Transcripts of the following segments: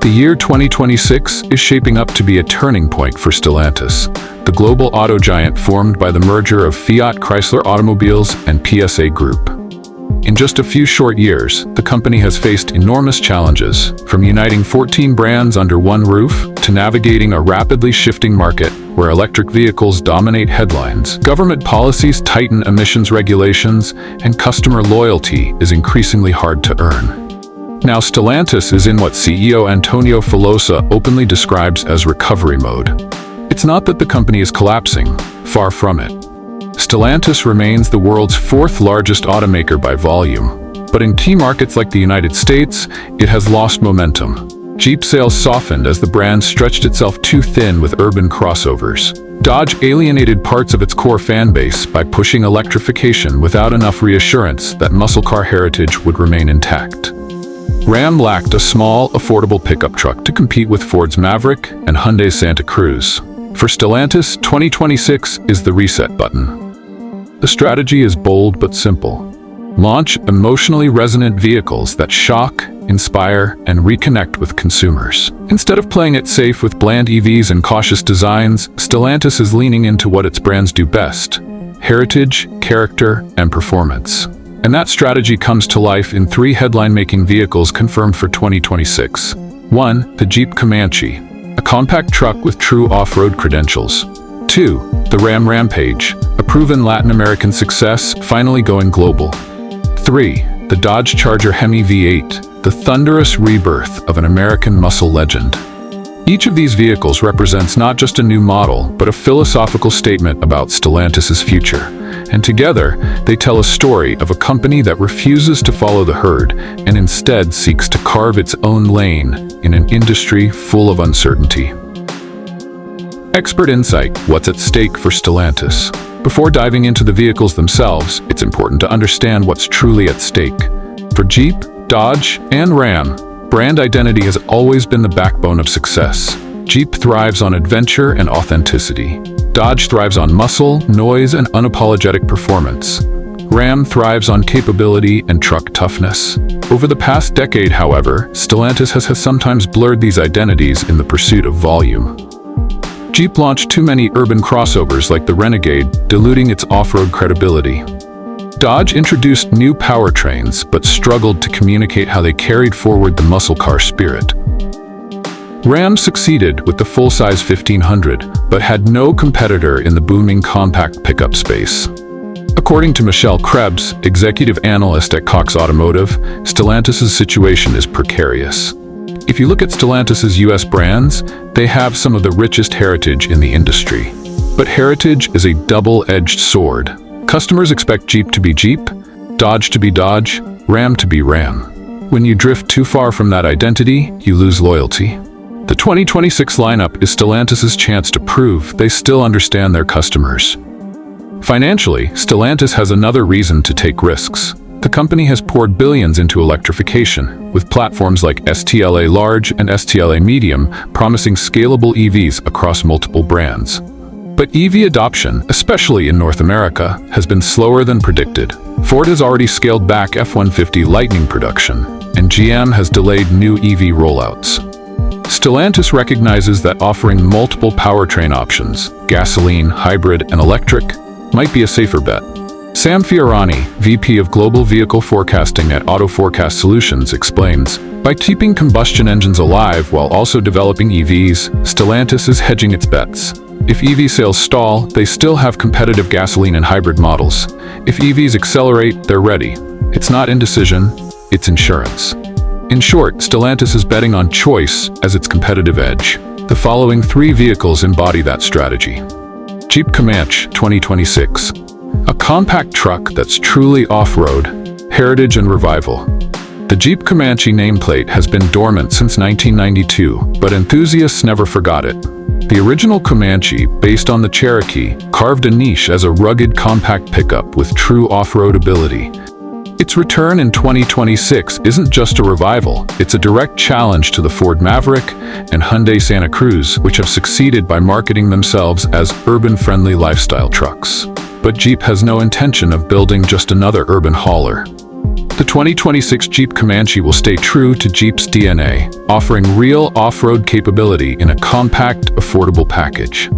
The year 2026 is shaping up to be a turning point for Stellantis, the global auto giant formed by the merger of Fiat Chrysler Automobiles and PSA Group. In just a few short years, the company has faced enormous challenges, from uniting 14 brands under one roof to navigating a rapidly shifting market where electric vehicles dominate headlines. Government policies tighten emissions regulations, and customer loyalty is increasingly hard to earn. Now Stellantis is in what CEO Antonio Filosa openly describes as recovery mode. It's not that the company is collapsing, far from it. Stellantis remains the world's fourth largest automaker by volume, but in key markets like the United States, it has lost momentum. Jeep sales softened as the brand stretched itself too thin with urban crossovers. Dodge alienated parts of its core fan base by pushing electrification without enough reassurance that muscle car heritage would remain intact. Ram lacked a small, affordable pickup truck to compete with Ford's Maverick and Hyundai's Santa Cruz. For Stellantis, 2026 is the reset button. The strategy is bold but simple. Launch emotionally resonant vehicles that shock, inspire, and reconnect with consumers. Instead of playing it safe with bland EVs and cautious designs, Stellantis is leaning into what its brands do best: heritage, character, and performance. And that strategy comes to life in three headline-making vehicles confirmed for 2026. 1. The Jeep Comanche, a compact truck with true off-road credentials. 2. The Ram Rampage, a proven Latin American success, finally going global. 3. The Dodge Charger Hemi V8, the thunderous rebirth of an American muscle legend. Each of these vehicles represents not just a new model, but a philosophical statement about Stellantis' future. And together, they tell a story of a company that refuses to follow the herd and instead seeks to carve its own lane in an industry full of uncertainty. Expert insight: what's at stake for Stellantis? Before diving into the vehicles themselves, it's important to understand what's truly at stake. For Jeep, Dodge, and Ram, brand identity has always been the backbone of success. Jeep thrives on adventure and authenticity. Dodge thrives on muscle, noise, and unapologetic performance. Ram thrives on capability and truck toughness. Over the past decade, however, Stellantis has sometimes blurred these identities in the pursuit of volume. Jeep launched too many urban crossovers like the Renegade, diluting its off-road credibility. Dodge introduced new powertrains, but struggled to communicate how they carried forward the muscle car spirit. Ram succeeded with the full-size 1500, but had no competitor in the booming compact pickup space. According to Michelle Krebs, executive analyst at Cox Automotive, Stellantis' situation is precarious. If you look at Stellantis' US brands, they have some of the richest heritage in the industry. But heritage is a double-edged sword. Customers expect Jeep to be Jeep, Dodge to be Dodge, Ram to be Ram. When you drift too far from that identity, you lose loyalty. The 2026 lineup is Stellantis' chance to prove they still understand their customers. Financially, Stellantis has another reason to take risks. The company has poured billions into electrification, with platforms like STLA Large and STLA Medium promising scalable EVs across multiple brands. But EV adoption, especially in North America, has been slower than predicted. Ford has already scaled back F-150 Lightning production, and GM has delayed new EV rollouts. Stellantis recognizes that offering multiple powertrain options, gasoline, hybrid, and electric, might be a safer bet. Sam Fiorani, VP of Global Vehicle Forecasting at Auto Forecast Solutions, explains, by keeping combustion engines alive while also developing EVs, Stellantis is hedging its bets. If EV sales stall, they still have competitive gasoline and hybrid models. If EVs accelerate, they're ready. It's not indecision, it's insurance. In short, Stellantis is betting on choice as its competitive edge. The following three vehicles embody that strategy. Jeep Comanche 2026. A compact truck that's truly off-road, heritage and revival. The Jeep Comanche nameplate has been dormant since 1992, but enthusiasts never forgot it. The original Comanche, based on the Cherokee, carved a niche as a rugged compact pickup with true off-road ability. Its return in 2026 isn't just a revival, it's a direct challenge to the Ford Maverick and Hyundai Santa Cruz, which have succeeded by marketing themselves as urban-friendly lifestyle trucks. But Jeep has no intention of building just another urban hauler. The 2026 Jeep Comanche will stay true to Jeep's DNA, offering real off-road capability in a compact, affordable package.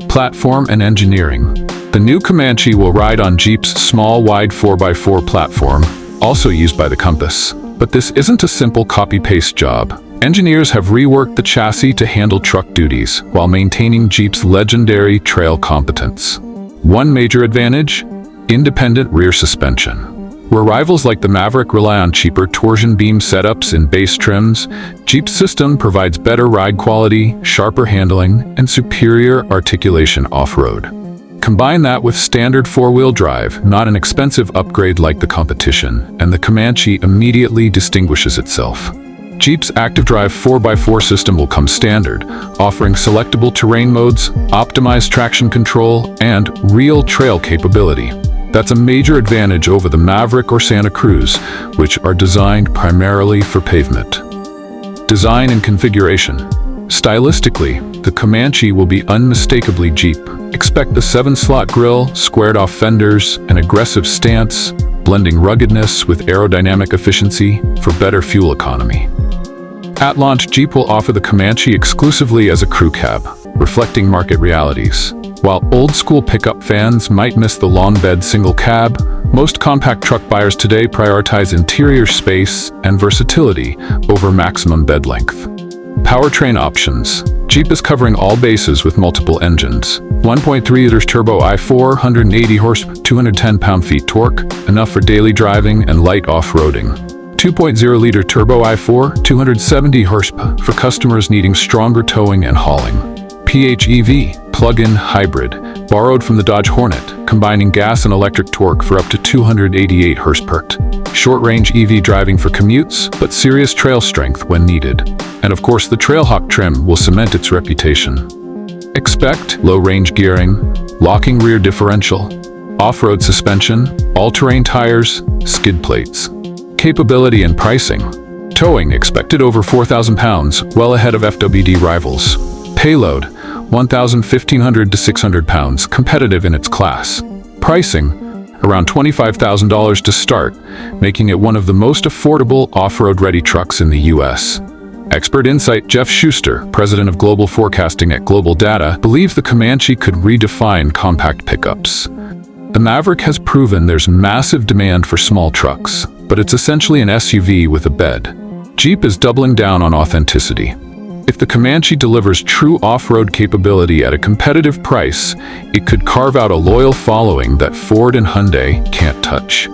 Platform and engineering. The new Comanche will ride on Jeep's small, wide 4x4 platform, also used by the Compass. But this isn't a simple copy-paste job. Engineers have reworked the chassis to handle truck duties while maintaining Jeep's legendary trail competence. One major advantage: independent rear suspension. Where rivals like the Maverick rely on cheaper torsion beam setups in base trims, Jeep's system provides better ride quality, sharper handling, and superior articulation off-road. Combine that with standard four-wheel drive, not an expensive upgrade like the competition, and the Comanche immediately distinguishes itself. Jeep's active drive 4x4 system will come standard, offering selectable terrain modes, optimized traction control, and real trail capability. That's a major advantage over the Maverick or Santa Cruz, which are designed primarily for pavement. Design and configuration. Stylistically, the Comanche will be unmistakably Jeep. Expect the 7-slot grille, squared-off fenders, an aggressive stance, blending ruggedness with aerodynamic efficiency for better fuel economy. At launch, Jeep will offer the Comanche exclusively as a crew cab, reflecting market realities. While old-school pickup fans might miss the long-bed single cab, most compact truck buyers today prioritize interior space and versatility over maximum bed length. Powertrain options. Jeep is covering all bases with multiple engines. 1.3-liter turbo i4, 180 horsepower, 210 pound-feet torque, enough for daily driving and light off-roading. 2.0-liter turbo i4, 270 horsepower, for customers needing stronger towing and hauling. PHEV, plug-in hybrid, borrowed from the Dodge Hornet, combining gas and electric torque for up to 288 horsepower. Short-range EV driving for commutes, but serious trail strength when needed. And of course, the Trailhawk trim will cement its reputation. Expect low-range gearing, locking rear differential, off-road suspension, all-terrain tires, skid plates. Capability and pricing. Towing expected over 4,000 pounds, well ahead of FWD rivals. Payload, 1,500 to 600 pounds, competitive in its class. Pricing, around $25,000 to start, making it one of the most affordable off-road ready trucks in the US. Expert Insight Jeff Schuster, president of Global Forecasting at Global Data, believes the Comanche could redefine compact pickups. The Maverick has proven there's massive demand for small trucks, but it's essentially an SUV with a bed. Jeep is doubling down on authenticity. If the Comanche delivers true off-road capability at a competitive price, it could carve out a loyal following that Ford and Hyundai can't touch.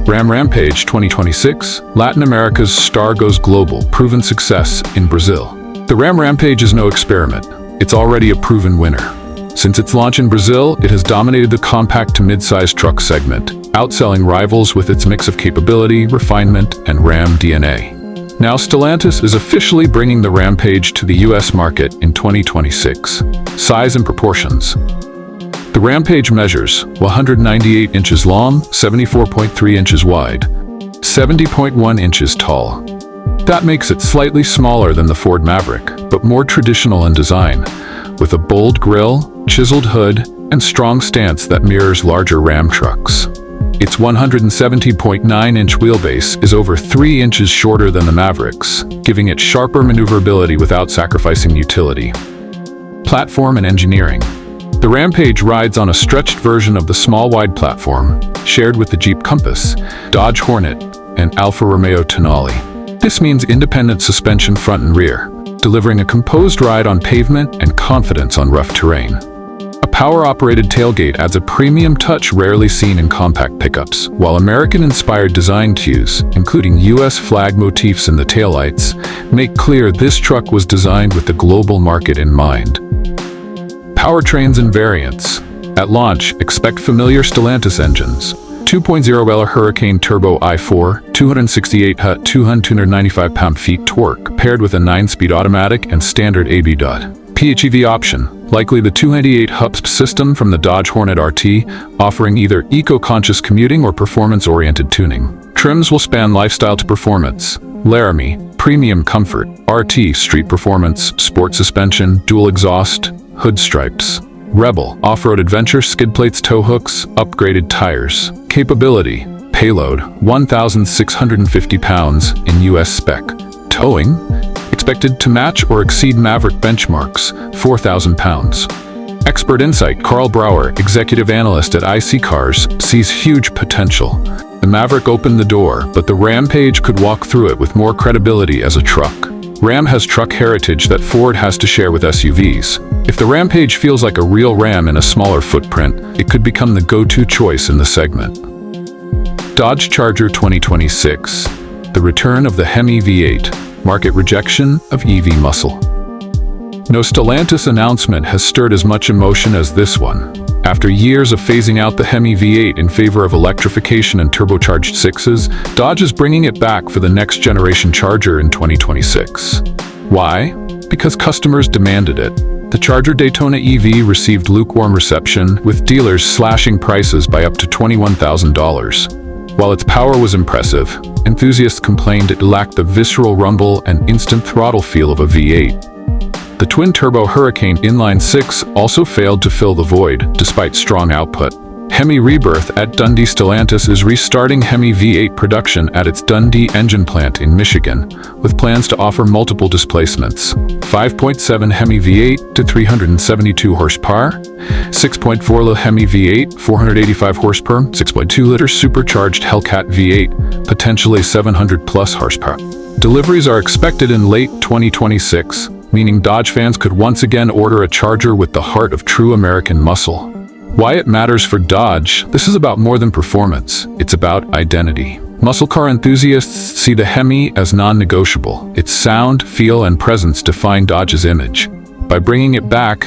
Ram Rampage 2026, Latin America's star goes global, proven success in Brazil. The Ram Rampage is no experiment. It's already a proven winner. Since its launch in Brazil, it has dominated the compact to mid-size truck segment, outselling rivals with its mix of capability, refinement, and Ram DNA. Now Stellantis is officially bringing the Rampage to the US market in 2026. Size and proportions. The Rampage measures 198 inches long, 74.3 inches wide, 70.1 inches tall. That makes it slightly smaller than the Ford Maverick, but more traditional in design, with a bold grille, chiseled hood, and strong stance that mirrors larger Ram trucks. Its 170.9-inch wheelbase is over 3 inches shorter than the Maverick's, giving it sharper maneuverability without sacrificing utility. Platform and engineering. The Rampage rides on a stretched version of the small wide platform, shared with the Jeep Compass, Dodge Hornet, and Alfa Romeo Tonale. This means independent suspension front and rear, delivering a composed ride on pavement and confidence on rough terrain. A power-operated tailgate adds a premium touch rarely seen in compact pickups, while American-inspired design cues, including US flag motifs in the taillights, make clear this truck was designed with the global market in mind. Powertrains and variants. At launch, expect familiar Stellantis engines. 2.0L Hurricane Turbo i4, 268 HP, 295 pound-feet torque, paired with a 9-speed automatic and standard AB. PHEV option, likely the 298 HP system from the Dodge Hornet RT, offering either eco-conscious commuting or performance-oriented tuning. Trims will span lifestyle to performance. Laramie, premium comfort. RT, street performance, sport suspension, dual exhaust, hood stripes. Rebel, off-road adventure, skid plates, tow hooks, upgraded tires. Capability, payload, 1,650 pounds in US spec. Towing, expected to match or exceed Maverick benchmarks, 4,000 pounds. Expert insight, Carl Brauer, executive analyst at IC Cars, sees huge potential. The Maverick opened the door, but the Rampage could walk through it with more credibility as a truck. Ram has truck heritage that Ford has to share with SUVs. If the Rampage feels like a real Ram in a smaller footprint, it could become the go-to choice in the segment. Dodge Charger 2026. The return of the Hemi V8. Market rejection of EV muscle. No Stellantis announcement has stirred as much emotion as this one. After years of phasing out the Hemi V8 in favor of electrification and turbocharged 6s, Dodge is bringing it back for the next generation Charger in 2026. Why? Because customers demanded it. The Charger Daytona EV received lukewarm reception, with dealers slashing prices by up to $21,000. While its power was impressive, enthusiasts complained it lacked the visceral rumble and instant throttle feel of a V8. The twin-turbo Hurricane inline-6 also failed to fill the void, despite strong output. Hemi Rebirth at Dundee Stellantis is restarting Hemi V8 production at its Dundee engine plant in Michigan, with plans to offer multiple displacements. 5.7 Hemi V8 to 372 horsepower, 6.4 Hemi V8, 485 horsepower, 6.2-liter supercharged Hellcat V8, potentially 700-plus horsepower. Deliveries are expected in late 2026, meaning Dodge fans could once again order a Charger with the heart of true American muscle. Why it matters for Dodge? This is about more than performance. It's about identity. Muscle car enthusiasts see the Hemi as non-negotiable. Its sound, feel, and presence define Dodge's image. By bringing it back,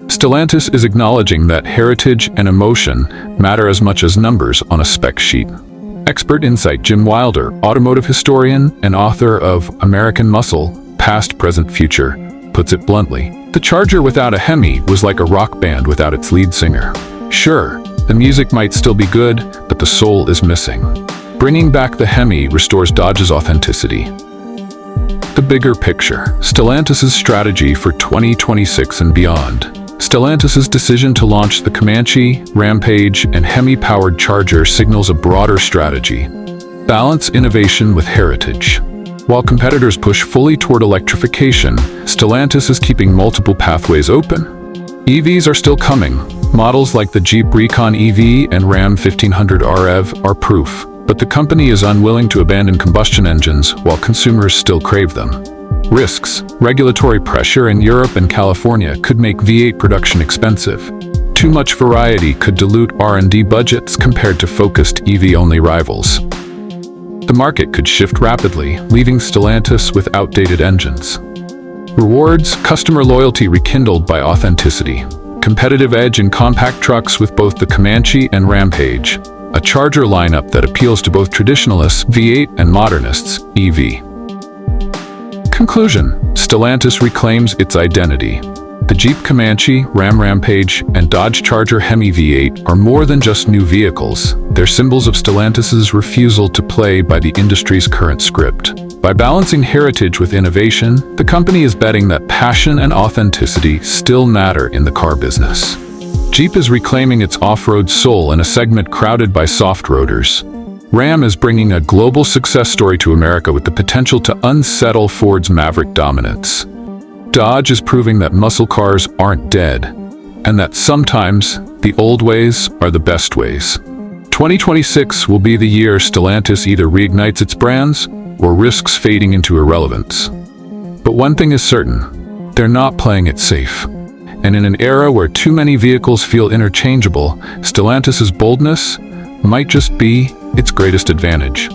Stellantis is acknowledging that heritage and emotion matter as much as numbers on a spec sheet. Expert insight, Jim Wilder, automotive historian and author of American Muscle, Past, Present, Future, puts it bluntly. The Charger without a Hemi was like a rock band without its lead singer. Sure, the music might still be good, but the soul is missing. Bringing back the Hemi restores Dodge's authenticity. The bigger picture, Stellantis' strategy for 2026 and beyond. Stellantis' decision to launch the Comanche, Rampage, and Hemi-powered Charger signals a broader strategy. Balance innovation with heritage. While competitors push fully toward electrification, Stellantis is keeping multiple pathways open. EVs are still coming. Models like the Jeep Recon EV and Ram 1500 REV are proof, but the company is unwilling to abandon combustion engines while consumers still crave them. Risks. Regulatory pressure in Europe and California could make V8 production expensive. Too much variety could dilute R&D budgets compared to focused EV-only rivals. The market could shift rapidly, leaving Stellantis with outdated engines. Rewards, customer loyalty rekindled by authenticity. Competitive edge in compact trucks with both the Comanche and Rampage. A Charger lineup that appeals to both traditionalists, V8, and modernists, EV. Conclusion. Stellantis reclaims its identity. The Jeep Comanche, Ram Rampage, and Dodge Charger Hemi V8 are more than just new vehicles. They're symbols of Stellantis' refusal to play by the industry's current script. By balancing heritage with innovation, the company is betting that passion and authenticity still matter in the car business. Jeep is reclaiming its off-road soul in a segment crowded by soft roaders. Ram is bringing a global success story to America with the potential to unsettle Ford's Maverick dominance. Dodge is proving that muscle cars aren't dead, and that sometimes the old ways are the best ways. 2026 will be the year Stellantis either reignites its brands or risks fading into irrelevance. But one thing is certain, they're not playing it safe. And in an era where too many vehicles feel interchangeable, Stellantis' boldness might just be its greatest advantage.